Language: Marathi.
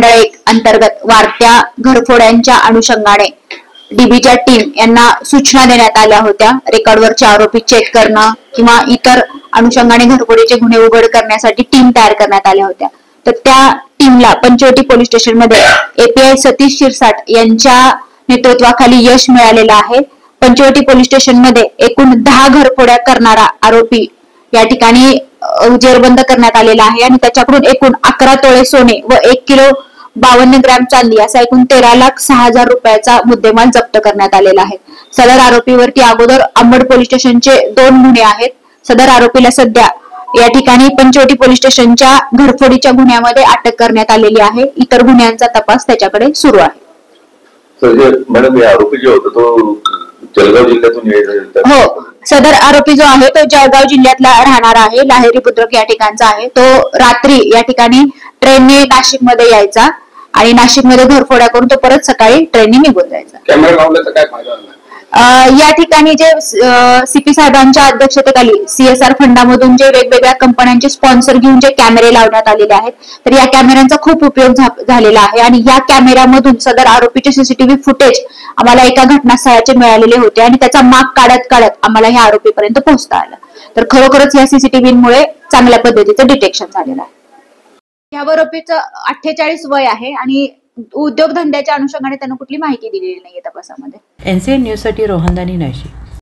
मंडळ 1 अंतर्गत वाढत्या घरफोड्यांच्या अनुषंगाने डीबीच्या टीम यांना सूचना देण्यात आल्या होत्या. रेकॉर्डवरचे आरोपी चेक करणं किंवा इतर अनुषंगाने घरफोडीचे गुन्हे उघड करण्यासाठी टीम तयार करण्यात आल्या होत्या. तर त्या टीमला पंचवटी पोलीस स्टेशन मध्ये एपीआय सतीश शिरसाट यांच्या नेतृत्वाखाली यश मिळालेलं आहे. पंचवटी पोलीस स्टेशन मध्ये एकूण 10 घरफोड्या करणारा आरोपी या ठिकाणी जेरबंद करण्यात आलेला आहे आणि त्याच्याकडून एकूण 11 तोळे सोने व 1 किलो 52 ग्रॅम चांदी असा एकूण 13,06,000 रुपयाचा मुद्देमाल जप्त करण्यात आलेला आहे. सदर आरोपीवरती अगोदर अंबड पोलीस स्टेशनचे 2 गुन्हे आहेत. सदर आरोपीला सध्या या ठिकाणी पंचवटी पोलीस स्टेशनच्या घरफोडीच्या गुन्ह्यामध्ये अटक करण्यात आलेली आहे. इतर गुन्ह्यांचा तपास त्याच्याकडे सुरू आहे. मॅडम, हे आरोपी जो होता तो जळगाव जिल्ह्यातून हो, सदर आरोपी जो आहे तो जळगाव जिल्ह्यातला राहणारा आहे. लाहेरी बुद्रुक या ठिकाणचा आहे. तो रात्री या ठिकाणी ट्रेनने नाशिक मध्ये यायचा आणि नाशिक मध्ये घरफोड्या करून तो परत सकाळी ट्रेनने निघून जायचा. कॅमेरा लावल्याचा काय फायदा झाला? या ठिकाणी जे सीपी साहेबांच्या अध्यक्षतेखाली सीएसआर फंडामधून जे वेगवेगळ्या कंपन्यांचे स्पॉन्सर घेऊन जे कॅमेरे लावण्यात आलेले आहेत, तर या कॅमेऱ्यांचा खूप उपयोग झालेला आहे आणि या कॅमेऱ्यामधून सदर आरोपीचे सीसीटीव्ही फुटेज आम्हाला एका घटनास्थळाचे मिळालेले होते आणि त्याचा माग काढत आम्हाला ह्या आरोपीपर्यंत पोहोचता आला. तर खरोखरच या सीसीटीव्हीमुळे चांगल्या पद्धतीचं डिटेक्शन झालेलं आहे. या आरोपीचं 48 वय आहे आणि उद्योगधंद्याच्या अनुषंगाने त्यांना कुठली माहिती दिलेली नाहीये तपासामध्ये. एनसीएन न्यूज साठी रोहनदानी नाशिक.